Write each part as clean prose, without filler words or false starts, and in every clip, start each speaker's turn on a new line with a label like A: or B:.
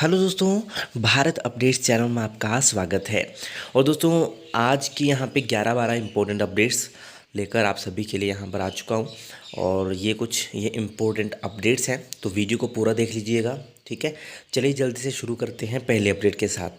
A: Hello दोस्तों, Bharat updates channel में आपका स्वागत है। और दोस्तों, आज की यहाँ पे 11-12 इम्पोर्टेंट अपडेट्स लेकर आप सभी के लिए यहाँ पर आ चुका हूँ। और ये इम्पोर्टेंट अपडेट्स हैं, तो वीडियो को पूरा देख लीजिएगा। ठीक है, चलिए जल्दी से शुरू करते हैं पहले अपडेट के साथ।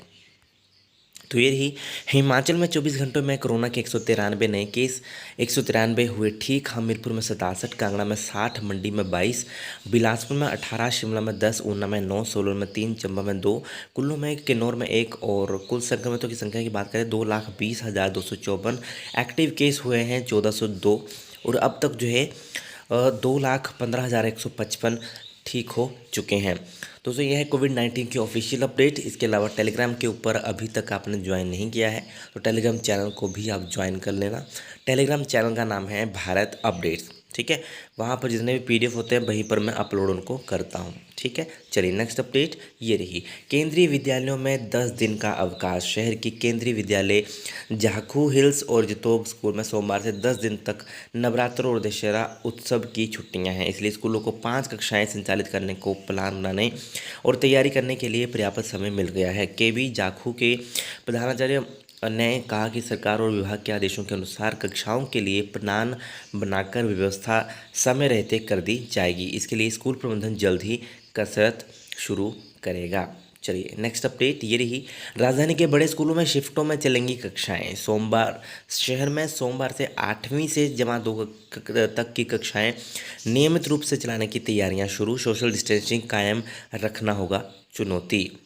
A: तो ये रही, हिमाचल में 24 घंटों में कोरोना के 193 नए केस, 193 हुए ठीक। हमीरपुर में 67, कांगड़ा में 60, मंडी में 22, बिलासपुर में 18, शिमला में 10, ऊना में 9, सोलन में 3, चंबा में 2, कुल्लू में 1, किन्नौर में 1। और कुल संक्रमितों की संख्या की बात करें 2,20,254। एक्टिव केस हुए हैं 1402। और अब तक जो है 2,15,155 ठीक हो चुके हैं। दोस्तों, यह है कोविड-19 की ऑफिशियल अपडेट। इसके अलावा टेलीग्राम के ऊपर अभी तक आपने ज्वाइन नहीं किया है तो टेलीग्राम चैनल को भी आप ज्वाइन कर लेना। टेलीग्राम चैनल का नाम है भारत अपडेट्स। ठीक है, वहाँ पर जितने भी पीडीएफ होते हैं वहीं पर मैं अपलोड उनको करता हूँ। ठीक है, चलिए नेक्स्ट अपडेट ये रही। केंद्रीय विद्यालयों में 10 दिन का अवकाश। शहर की केंद्रीय विद्यालय जाखू हिल्स और जितोग स्कूल में सोमवार से 10 दिन तक नवरात्र और दशहरा उत्सव की छुट्टियां हैं। इसलिए स्कूलों को 5 कक्षाएं संचालित करने को प्लान बनाने और तैयारी करने के लिए पर्याप्त समय मिल गया है। केवी जाखू के प्रधानाचार्य ने कहा कि सरकार और विभाग के आदेशों के अनुसार कक्षाओं के लिए प्लान बनाकर व्यवस्था समय रहते कर दी जाएगी। इसके लिए स्कूल प्रबंधन जल्द ही कसरत शुरू करेगा। चलिए नेक्स्ट अपडेट ये रही। राजधानी के बड़े स्कूलों में शिफ्टों में चलेंगी कक्षाएं। सोमवार शहर में सोमवार से 8वीं से जमा 2 तक की कक्षाएं नियमित रूप से चलाने की तैयारियां शुरू। सोशल डिस्टेंसिंग कायम रखना होगा चुनौती।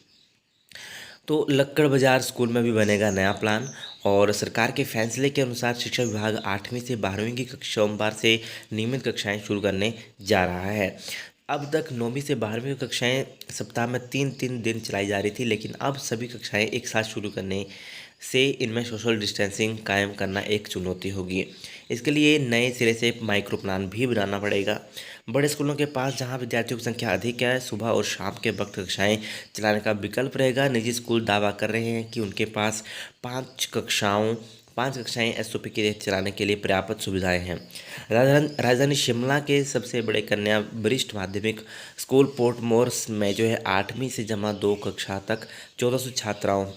A: तो लक्कड़ बाजार स्कूल में भी बनेगा नया प्लान। और सरकार के फैसले के अनुसार शिक्षा विभाग 8वीं से 12वीं की सोमवार से नियमित कक्षाएं शुरू करने जा रहा है। अब तक 9वीं से 12वीं की कक्षाएं सप्ताह में 3-3 दिन चलाई जा रही थी, लेकिन अब सभी कक्षाएं एक साथ शुरू करने से इनमें सोशल डिस्टेंसिंग कायम करना एक चुनौती होगी। इसके लिए नए सिरे से माइक्रो प्लान भी बनाना पड़ेगा। बड़े स्कूलों के पास जहां विद्यार्थियों की संख्या अधिक है, सुबह और शाम के वक्त कक्षाएं चलाने का विकल्प रहेगा। निजी स्कूल दावा कर रहे हैं कि उनके पास 5 कक्षाएं एसओपी के लिए चलाने के लिए पर्याप्त सुविधाएं हैं। राजधानी शिमला के सबसे बड़े कन्या वरिष्ठ माध्यमिक स्कूल पोर्टमोर में जो है 8वीं से जमा 2 कक्षा तक 1400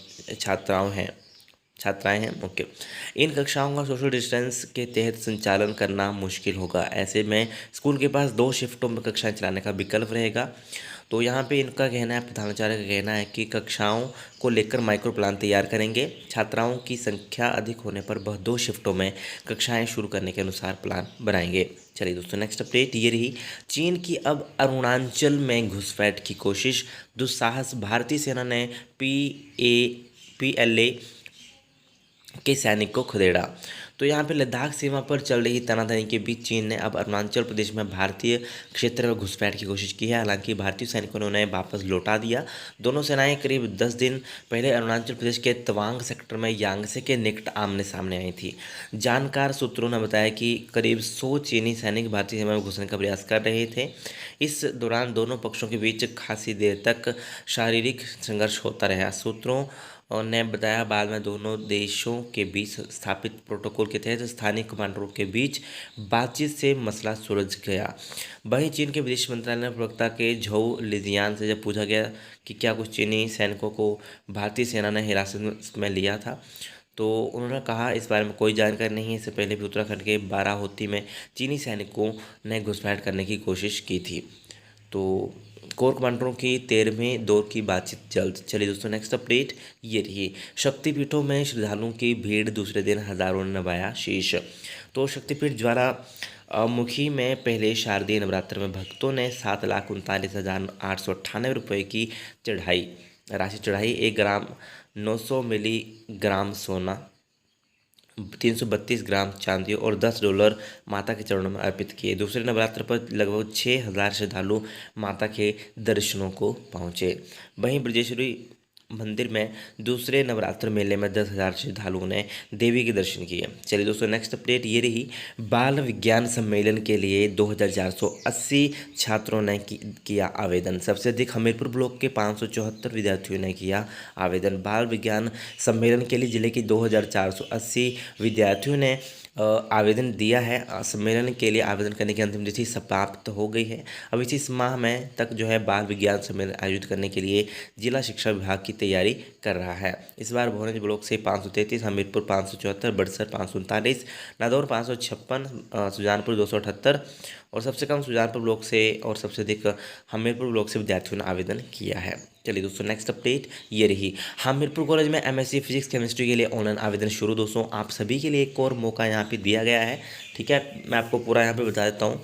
A: छात्राएं हैं। ओके, इन कक्षाओं का सोशल डिस्टेंस के तहत संचालन करना मुश्किल होगा। ऐसे में स्कूल के पास 2 शिफ्टों में कक्षाएं चलाने का विकल्प रहेगा। तो यहाँ पे इनका कहना है, प्रधानाचार्य का कहना है कि कक्षाओं को लेकर माइक्रो प्लान तैयार करेंगे। छात्राओं की संख्या अधिक होने पर वह 2 शिफ्टों में कक्षाएं शुरू करने के अनुसार प्लान बनाएंगे। चलिए दोस्तों, नेक्स्ट अपडेट ये रही। चीन की अब अरुणाचल में घुसपैठ की कोशिश, दुस्साहस। भारतीय सेना ने PLA के सैनिक को खदेड़ा। तो यहाँ पे लद्दाख सीमा पर चल रही तनातनी के बीच चीन ने अब अरुणाचल प्रदेश में भारतीय क्षेत्र में घुसपैठ की कोशिश की है। हालांकि भारतीय सैनिकों ने उन्हें वापस लौटा दिया। दोनों सेनाएं करीब 10 दिन पहले अरुणाचल प्रदेश के तवांग सेक्टर में यांगसे के निकट आमने सामने आई थी। जानकार सूत्रों ने बताया कि करीब 100 चीनी सैनिक भारतीय सीमा में घुसने का प्रयास कर रहे थे। इस दौरान दोनों पक्षों के बीच खासी देर तक शारीरिक संघर्ष होता रहा। सूत्रों ने बताया, बाद में दोनों देशों के बीच स्थापित प्रोटोकॉल के तहत स्थानीय कमांडरों के बीच बातचीत से मसला सुलझ गया। वहीं चीन के विदेश मंत्रालय ने प्रवक्ता के झोउ लिजियान से जब पूछा गया कि क्या कुछ चीनी सैनिकों को भारतीय सेना ने हिरासत में लिया था, तो उन्होंने कहा इस बारे में कोई जानकारी नहीं है। इससे पहले भी उत्तराखंड के बाराहोती में चीनी सैनिकों ने घुसपैठ करने की कोशिश की थी। तो कोर कमांडरों की 13वें दौर की बातचीत जल्द। चलिए दोस्तों, नेक्स्ट अपडेट ये रही। शक्तिपीठों में श्रद्धालुओं की भीड़, दूसरे दिन हजारों ने नवाया शीश। तो शक्तिपीठ ज्वालामुखी में पहले शारदीय नवरात्र में भक्तों ने 7,39,898 रुपये की राशि चढ़ाई। 1 ग्राम 900 मिलीग्राम सोना, 332 ग्राम चांदी और $10 माता के चरणों में अर्पित किए। दूसरे नवरात्र पर लगभग 6,000 श्रद्धालु माता के दर्शनों को पहुँचे। वहीं ब्रजेश्वरी मंदिर में दूसरे नवरात्र मेले में 10,000 श्रद्धालुओं ने देवी के दर्शन किए। चलिए दोस्तों, नेक्स्ट अपडेट ये रही, बाल विज्ञान सम्मेलन के लिए 2,480 छात्रों ने किया आवेदन। सबसे अधिक हमीरपुर ब्लॉक के 574 विद्यार्थियों ने किया आवेदन। बाल विज्ञान सम्मेलन के लिए जिले के 2,480 विद्यार्थियों ने आवेदन दिया है। सम्मेलन के लिए आवेदन करने की अंतिम तिथि समाप्त हो गई है। अब इसी माह में तक जो है बाल विज्ञान सम्मेलन आयोजित करने के लिए जिला शिक्षा विभाग की तैयारी कर रहा है। इस बार भोरंज ब्लॉक से 533, हमीरपुर 574, बड़सर 539, नादौर 556, सुजानपुर 278 और सबसे कम सुजानपुर ब्लॉक से और सबसे अधिक हमीरपुर ब्लॉक से विद्यार्थियों ने आवेदन किया है। चलिए दोस्तों, नेक्स्ट अपडेट ये रही, हमीरपुर कॉलेज में एमएससी फिजिक्स केमिस्ट्री के लिए ऑनलाइन आवेदन शुरू। दोस्तों, आप सभी के लिए एक और मौका यहाँ पे दिया गया है। ठीक है, मैं आपको पूरा यहाँ पे बता देता हूँ।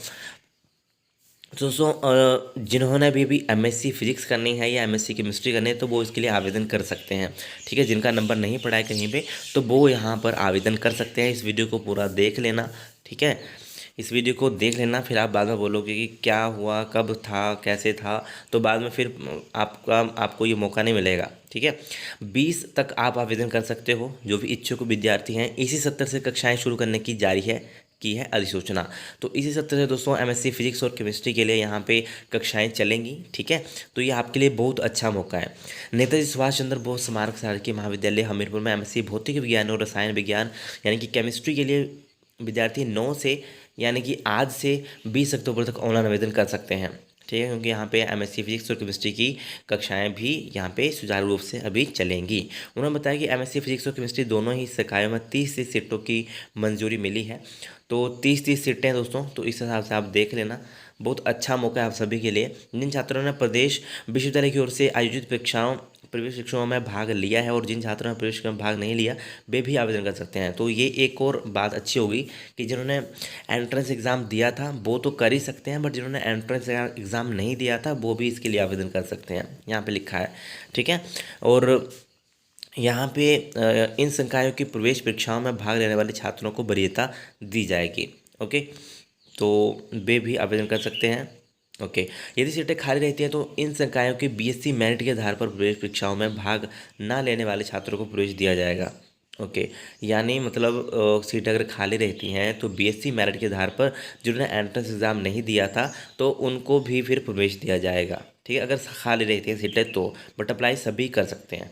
A: दोस्तों, जिन्होंने भी एमएससी फिजिक्स करनी है या एमएससी केमिस्ट्री करनी है तो वो इसके लिए आवेदन कर सकते हैं। ठीक है, जिनका नंबर नहीं पड़ा है कहीं पे तो वो यहाँ पर आवेदन कर सकते हैं। इस वीडियो को पूरा देख लेना। ठीक है, इस वीडियो को देख लेना, फिर आप बाद में बोलोगे कि क्या हुआ, कब था, कैसे था, तो बाद में फिर आपको ये मौका नहीं मिलेगा। ठीक है, 20 तक आप आवेदन कर सकते हो। जो भी इच्छुक विद्यार्थी हैं, इसी सत्र से कक्षाएं शुरू करने की की है अधिसूचना। तो इसी सत्र से दोस्तों एमएससी फिजिक्स और केमिस्ट्री के लिए यहाँ पे कक्षाएं चलेंगी। ठीक है, तो ये आपके लिए बहुत अच्छा मौका है। नेताजी सुभाष चंद्र बोस स्मारक शासकीय महाविद्यालय हमीरपुर में एमएससी भौतिक विज्ञान और रसायन विज्ञान यानी कि केमिस्ट्री के लिए विद्यार्थी 9 से यानी कि आज से 20 अक्टूबर तक ऑनलाइन आवेदन कर सकते हैं। ठीक है, क्योंकि यहाँ पे एमएससी फिजिक्स और केमिस्ट्री की कक्षाएं भी यहाँ पे सुचारू रूप से अभी चलेंगी। उन्होंने बताया कि एमएससी फिजिक्स और केमिस्ट्री दोनों ही संकायों में 30 सीटों की मंजूरी मिली है। तो 30 सीटें दोस्तों, तो इस हिसाब से आप देख लेना। बहुत अच्छा मौका है आप सभी के लिए। जिन छात्रों ने प्रदेश विश्वविद्यालय की ओर से आयोजित प्रवेश परीक्षाओं में भाग लिया है और जिन छात्रों ने प्रवेश में भाग नहीं लिया वे भी आवेदन कर सकते हैं। तो ये एक और बात अच्छी होगी कि जिन्होंने एंट्रेंस एग्ज़ाम दिया था वो तो कर ही सकते हैं, बट जिन्होंने एंट्रेंस एग्ज़ाम नहीं दिया था वो भी इसके लिए आवेदन कर सकते हैं। यहाँ पे लिखा है। ठीक है, और यहाँ पे इन संकायों की प्रवेश परीक्षाओं में भाग लेने वाले छात्रों को वरीयता दी जाएगी। ओके, तो वे भी आवेदन कर सकते हैं। ओके, यदि सीटें खाली रहती हैं तो इन संकायों की बीएससी मेरिट के आधार पर प्रवेश परीक्षाओं में भाग न लेने वाले छात्रों को प्रवेश दिया जाएगा। ओके, यानी मतलब सीटें अगर खाली रहती हैं तो बीएससी मेरिट के आधार पर जिन्होंने एंट्रेंस एग्ज़ाम नहीं दिया था तो उनको भी फिर प्रवेश दिया जाएगा। ठीक है, अगर खाली रहती हैं सीटें तो, बट अप्लाई सभी कर सकते हैं।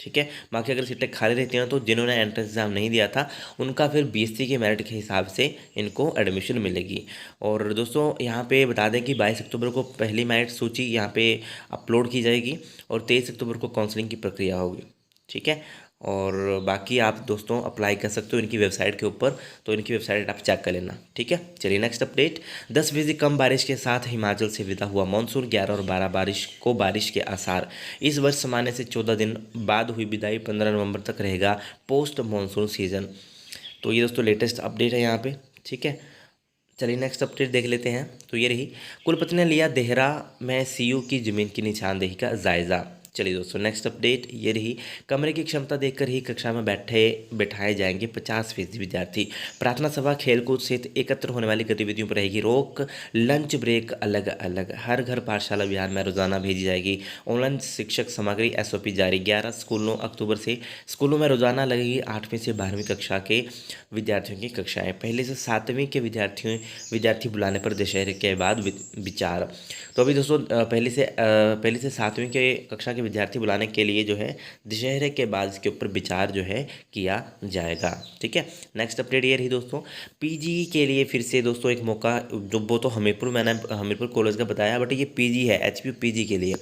A: ठीक है, बाकी अगर सीटें खाली रहती हैं तो जिन्होंने एंट्रेंस एग्ज़ाम नहीं दिया था उनका फिर बीएससी के मेरिट के हिसाब से इनको एडमिशन मिलेगी। और दोस्तों यहाँ पे बता दें कि 22 अक्टूबर को पहली मेरिट सूची यहाँ पे अपलोड की जाएगी और 23 अक्टूबर को काउंसलिंग की प्रक्रिया होगी। ठीक है, और बाकी आप दोस्तों अप्लाई कर सकते हो इनकी वेबसाइट के ऊपर, तो इनकी वेबसाइट आप चेक कर लेना। ठीक है, चलिए नेक्स्ट अपडेट, 10 फीसदी कम बारिश के साथ हिमाचल से विदा हुआ मानसून। 11 और 12 बारिश के आसार। इस वर्ष सामान्य से 14 दिन बाद हुई विदाई। 15 नवंबर तक रहेगा पोस्ट मानसून सीजन। तो ये दोस्तों लेटेस्ट अपडेट है यहाँ पे। ठीक है, चलिए नेक्स्ट अपडेट देख लेते हैं। तो ये रही, कुलपति ने लिया देहरा में सीयू की जमीन की निशानदेही का जायजा। चलिए दोस्तों नेक्स्ट अपडेट ये रही, कमरे की क्षमता देखकर ही कक्षा में बैठाए जाएंगे 50% विद्यार्थी। प्रार्थना सभा, खेलकूद सहित एकत्र होने वाली गतिविधियों पर रहेगी रोक। लंच ब्रेक अलग अलग। हर घर पाठशाला अभियान में रोजाना भेजी जाएगी ऑनलाइन शिक्षक सामग्री। एसओपी जारी। 11 अक्टूबर से स्कूलों में रोजाना लगेगी 8वीं से 12वीं कक्षा के विद्यार्थियों की कक्षाएं। पहले से 7वीं के विद्यार्थी बुलाने पर दशहरे के बाद विचार। तो अभी दोस्तों पहले से 7वीं के कक्षा के विद्यार्थी बुलाने के लिए जो है दशहरे के बाद इसके ऊपर विचार जो है किया जाएगा। ठीक है, नेक्स्ट अपडेट ये रही दोस्तों, पीजी के लिए फिर से दोस्तों एक मौका, जो वो तो मैंने हमीरपुर कॉलेज का बताया, बट ये पीजी है, एचपीयू पीजी के लिए।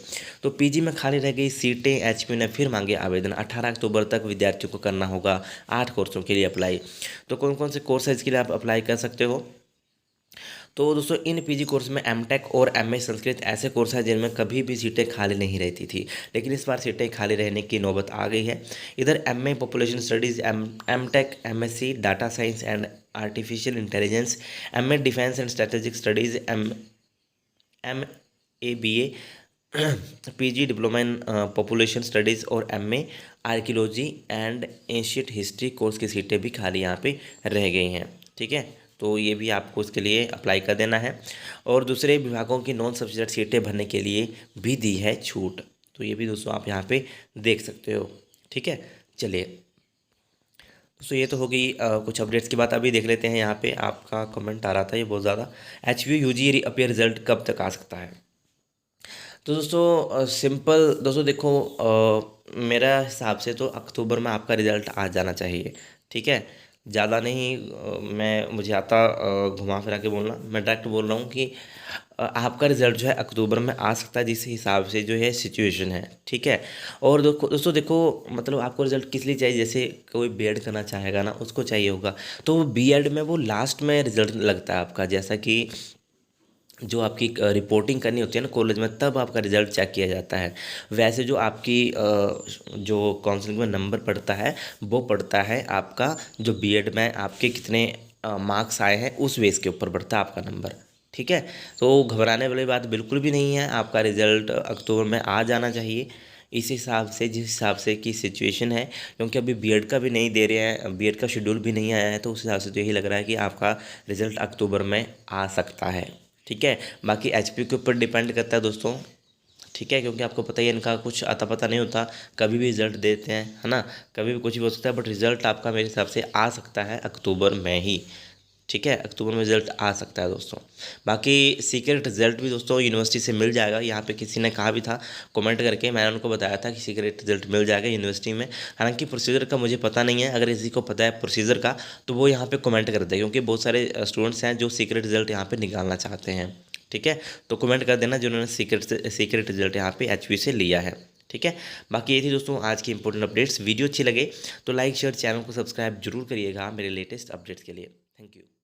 A: तो पीजी में खाली रह गई सीटें, एचपीयू ने फिर मांगे आवेदन। 18 अक्टूबर तक विद्यार्थियों को करना होगा 8 कोर्सों के लिए अप्लाई। तो कौन कौन से कोर्स है इसके लिए आप अप्लाई कर सकते हो? तो दोस्तों इन पीजी कोर्स में एमटेक और एमए संस्कृत ऐसे कोर्स हैं जिनमें कभी भी सीटें खाली नहीं रहती थी, लेकिन इस बार सीटें खाली रहने की नौबत आ गई है। इधर MA population studies, MTech, MSc data science and artificial intelligence, MA defence and strategic studies, MA BA, PG diploma in population studies और MA archaeology and ancient history course की सीटें भी खाली यहाँ पे रह गई हैं। ठीक है, तो ये भी आपको इसके लिए अप्लाई कर देना है। और दूसरे विभागों की नॉन सब्सिडाइज्ड सीटें भरने के लिए भी दी है छूट। तो ये भी दोस्तों आप यहाँ पे देख सकते हो। ठीक है, चलिए दोस्तों ये तो हो गई कुछ अपडेट्स की बात। अभी देख लेते हैं, यहाँ पे आपका कमेंट आ रहा था ये बहुत ज़्यादा, HVU UG रीअपियर रिजल्ट कब तक आ सकता है। तो दोस्तों सिंपल दोस्तों देखो, मेरा हिसाब से तो अक्टूबर में आपका रिज़ल्ट आ जाना चाहिए। ठीक है, ज़्यादा नहीं, मैं मुझे आता घुमा फिरा के बोलना, मैं डायरेक्ट बोल रहा हूँ कि आपका रिज़ल्ट जो है अक्टूबर में आ सकता है, जिस हिसाब से जो है सिचुएशन है। ठीक है, और दोस्तों देखो, मतलब आपको रिज़ल्ट किस लिए चाहिए, जैसे कोई बीएड करना चाहेगा ना, उसको चाहिए होगा, तो बीएड में वो लास्ट में रिज़ल्ट लगता है आपका, जैसा कि जो आपकी रिपोर्टिंग करनी होती है ना कॉलेज में, तब आपका रिज़ल्ट चेक किया जाता है। वैसे जो आपकी जो काउंसलिंग में नंबर पड़ता है, वो पड़ता है आपका जो बीएड में आपके कितने मार्क्स आए हैं, उस बेस के ऊपर बढ़ता है आपका नंबर। ठीक है, तो घबराने वाली बात बिल्कुल भी नहीं है, आपका रिज़ल्ट अक्टूबर में आ जाना चाहिए, इस हिसाब से जिस हिसाब से की सिचुएशन है, क्योंकि अभी बीएड का भी नहीं दे रहे हैं, बीएड का शेड्यूल भी नहीं आया है, तो उस हिसाब से तो यही लग रहा है कि आपका रिज़ल्ट अक्टूबर में आ सकता है। ठीक है, बाकी एचपी के ऊपर डिपेंड करता है दोस्तों। ठीक है, क्योंकि आपको पता ही है इनका कुछ आता पता नहीं होता, कभी भी रिजल्ट देते हैं, है ना, कभी भी कुछ भी हो सकता है, बट रिजल्ट आपका मेरे हिसाब से आ सकता है अक्टूबर में ही। ठीक है, अक्टूबर में रिजल्ट आ सकता है दोस्तों। बाकी सीक्रेट रिजल्ट भी दोस्तों यूनिवर्सिटी से मिल जाएगा, यहाँ पे किसी ने कहा भी था कमेंट करके, मैंने उनको बताया था कि सीक्रेट रिजल्ट मिल जाएगा यूनिवर्सिटी में। हालांकि प्रोसीजर का मुझे पता नहीं है, अगर किसी को पता है प्रोसीजर का तो वो यहाँ पे कमेंट कर दे, क्योंकि बहुत सारे स्टूडेंट्स हैं जो सीक्रेट रिजल्ट यहाँ पे निकालना चाहते हैं। ठीक है, तो कमेंट कर देना जिन्होंने सीक्रेट रिजल्ट यहाँ पे एचपी से लिया है। ठीक है, बाकी ये थी दोस्तों आज की इंपॉर्टेंट अपडेट्स। वीडियो अच्छी लगे तो लाइक शेयर, चैनल को सब्सक्राइब जरूर करिएगा मेरे लेटेस्ट अपडेट्स के लिए। Thank you.